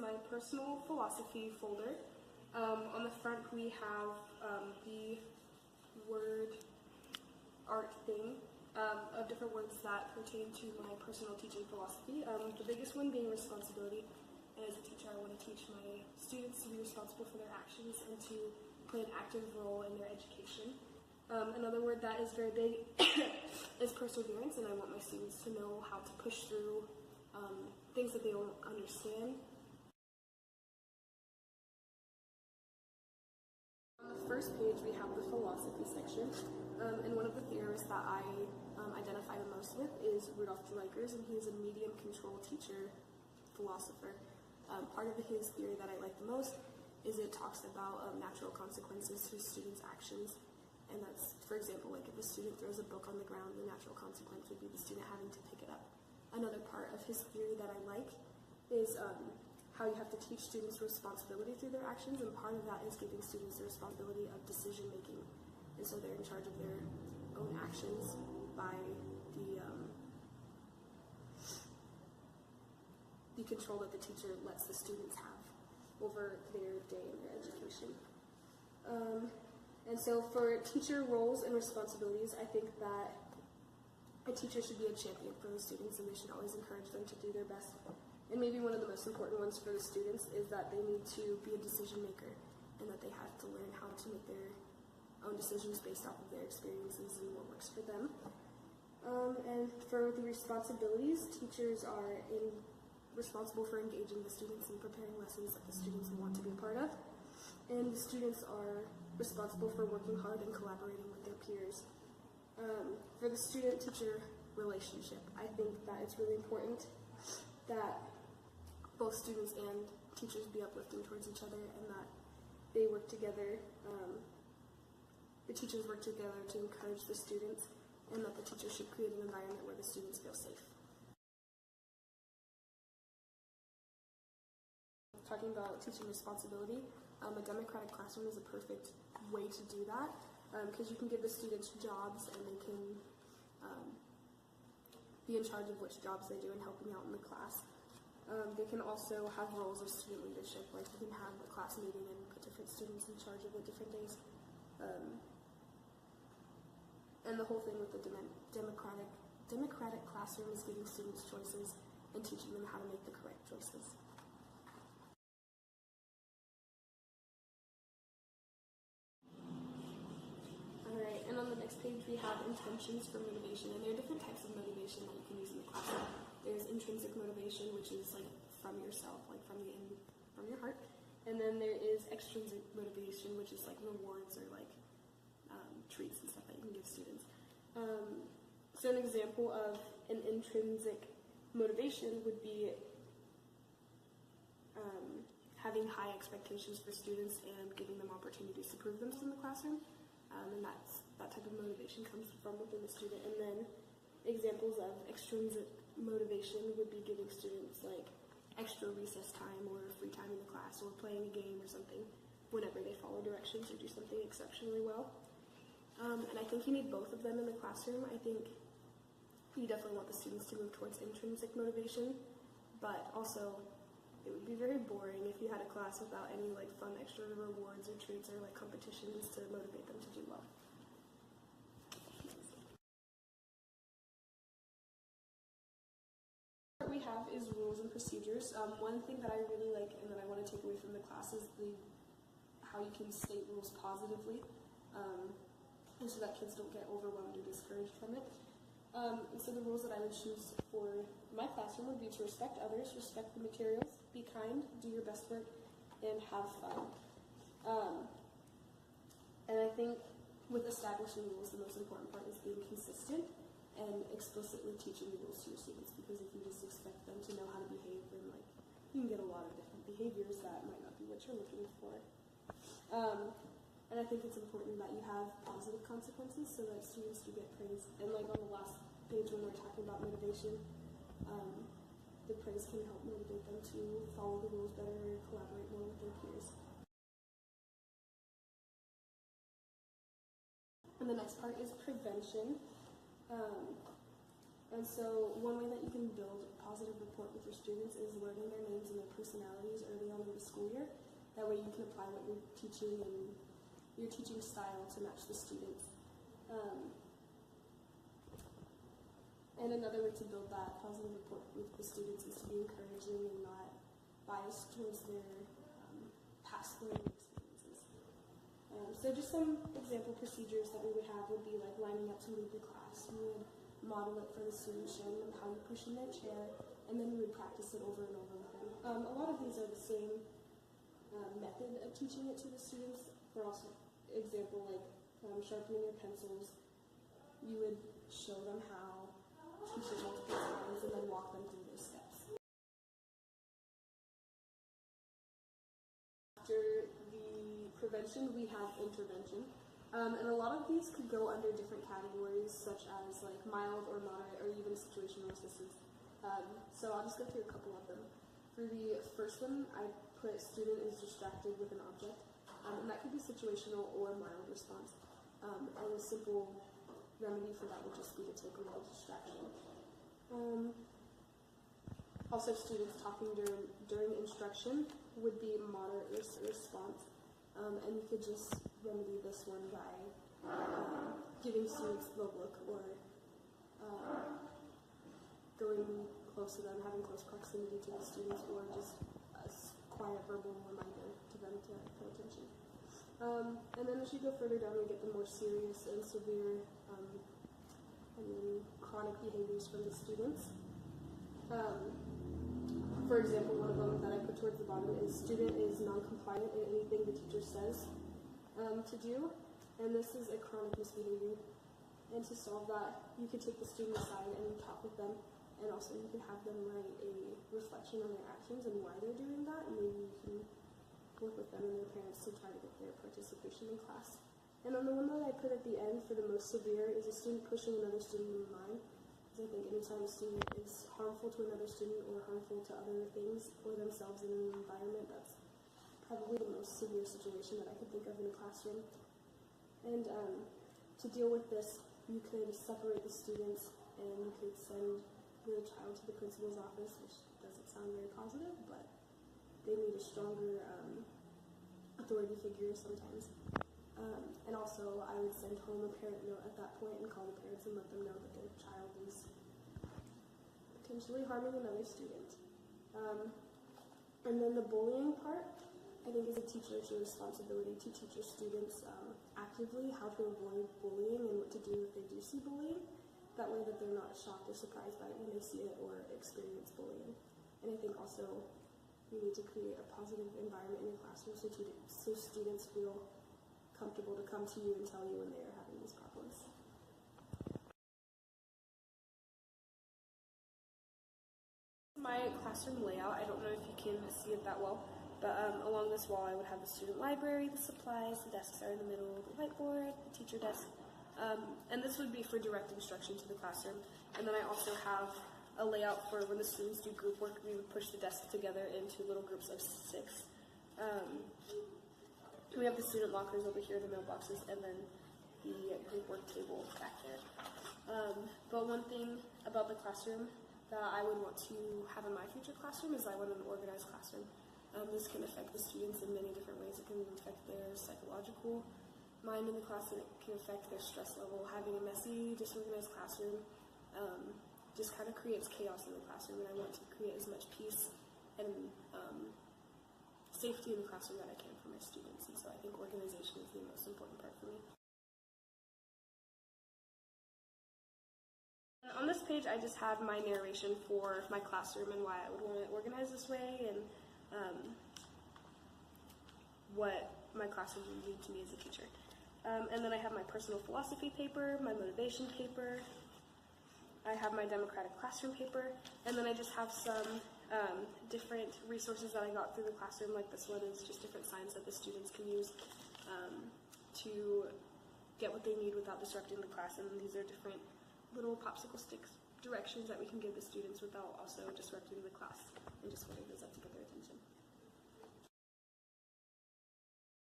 my personal philosophy folder. On the front we have the word art thing of different words that pertain to my personal teaching philosophy. The biggest one being responsibility. And as a teacher, I want to teach my students to be responsible for their actions and to play an active role in their education. Another word that is very big is perseverance, and I want my students to know how to push through things that they don't understand. On the first page, we have the philosophy section, and one of the theorists that I identify the most with is Rudolf Dreikurs, and he is a medium control teacher philosopher. Part of his theory that I like the most is it talks about natural consequences to students' actions. And that's, for example, like if a student throws a book on the ground, the natural consequence would be the student having to pick it up. Another part of his theory that I like is how you have to teach students responsibility through their actions, and part of that is giving students the responsibility of decision making. And so they're in charge of their own actions by the control that the teacher lets the students have over their day and their education. And so for teacher roles and responsibilities, I think that a teacher should be a champion for the students, and they should always encourage them to do their best. And maybe one of the most important ones for the students is that they need to be a decision maker, and that they have to learn how to make their own decisions based off of their experiences and what works for them. And for the responsibilities, teachers are responsible for engaging the students and preparing lessons that the students want to be a part of. And the students are responsible for working hard and collaborating with their peers. For the student-teacher relationship, I think that it's really important that both students and teachers be uplifting towards each other, and that they work together, the teachers work together to encourage the students, and that the teachers should create an environment where the students feel safe. Talking about teaching responsibility, a democratic classroom is a perfect way to do that, because you can give the students jobs, and they can be in charge of which jobs they do and helping out in the class. They can also have roles of student leadership, like you can have a class meeting and put different students in charge of it different days. And the whole thing with the democratic classroom is giving students choices and teaching them how to make the correct choices. Page we have intentions for motivation, and there are different types of motivation that you can use in the classroom. There's intrinsic motivation, which is like from yourself, like from your heart, and then there is extrinsic motivation, which is like rewards or like treats and stuff that you can give students. So an example of an intrinsic motivation would be having high expectations for students and giving them opportunities to prove themselves in the classroom. And that type of motivation comes from within the student. And then examples of extrinsic motivation would be giving students like extra recess time or free time in the class, or playing a game or something whenever they follow directions or do something exceptionally well. And I think you need both of them in the classroom. I think you definitely want the students to move towards intrinsic motivation, but also it would be very boring if you had a class without any like fun extra rewards or treats or like competitions to motivate them to do well. What we have is rules and procedures. One thing that I really like and that I want to take away from the class is how you can state rules positively, and so that kids don't get overwhelmed or discouraged from it. And so the rules that I would choose for my classroom would be to respect others, respect the materials, be kind, do your best work, and have fun. And I think with establishing rules, the most important part is being consistent and explicitly teaching the rules to your students, because if you just expect them to know how to behave, then like you can get a lot of different behaviors that might not be what you're looking for. And I think it's important that you have positive consequences so that students do get praise. And like on the last page when we're talking about motivation, the praise can help motivate them to follow the rules better or collaborate more with their peers. And the next part is prevention. And so one way that you can build positive positive rapport with your students is learning their names and their personalities early on in the school year. That way you can apply what you're teaching and your teaching style to match the students. And another way to build that positive rapport with the students is to be encouraging and not biased towards their past learning experiences. So just some example procedures that we would have would be like lining up to lead the class. We would model it for the students, showing them how you push in their chair, and then we would practice it over and over with them. A lot of these are the same method of teaching it to the students. For also example, like sharpening your pencils, you would show them how, teach it multiple times, and then walk them through those steps. After the prevention, we have intervention. And a lot of these could go under different categories, such as like mild or moderate or even situational assistance. So I'll just go through a couple of them. For the first one, I put student is distracted with an object, and that could be situational or mild response. And a simple remedy for that would just be to take away the distraction. Also, students talking during instruction would be moderate response. And you could just remedy this one by giving students the look or going close to them, having close proximity to the students, or just a quiet verbal reminder to them to pay attention. And then as you go further down, we get the more serious and severe and then chronic behaviors from the students. For example, one of them that I put towards the bottom is student is non-compliant in anything the teacher says to do, and this is a chronic misbehavior. And to solve that, you could take the student aside and talk with them, and also you can have them write a reflection on their actions and why they're doing that, and maybe you can work with them and their parents to try to get their participation in class. And then the one that I put at the end for the most severe is a student pushing another student in line. I think anytime a student is harmful to another student or harmful to other things or themselves in an environment, that's probably the most severe situation that I could think of in a classroom. And to deal with this, you could separate the students and you could send the child to the principal's office, which doesn't sound very positive, but they need a stronger authority figure sometimes. And also, I would send home a parent note at that point and call the parents and let them know that their child is potentially harming another student. And then the bullying part, I think, is a teacher's responsibility to teach your students actively how to avoid bullying and what to do if they do see bullying. That way that they're not shocked or surprised by it when they see it or experience bullying. And I think also you need to create a positive environment in your classroom so students feel comfortable to come to you and tell you when they are having these problems. My classroom layout, I don't know if you can see it that well, but along this wall I would have the student library, the supplies, the desks are in the middle, the whiteboard, the teacher desk, and this would be for direct instruction to the classroom. And then I also have a layout for when the students do group work, we would push the desks together into little groups of 6. We have the student lockers over here, the mailboxes, and then the group work table back there. But one thing about the classroom that I would want to have in my future classroom is I want an organized classroom. This can affect the students in many different ways. It can affect their psychological mind in the class, and it can affect their stress level. Having a messy, disorganized classroom just kind of creates chaos in the classroom, and I want to create as much peace and safety in the classroom that I can for my students, and so I think organization is the most important part for me. On this page, I just have my narration for my classroom and why I would want to organize this way, and what my classroom would mean to me as a teacher. And then I have my personal philosophy paper, my motivation paper, I have my democratic classroom paper, and then I just have some different resources that I got through the classroom. Like this one is just different signs that the students can use to get what they need without disrupting the class, and these are different little popsicle sticks directions that we can give the students without also disrupting the class and just holding those up together.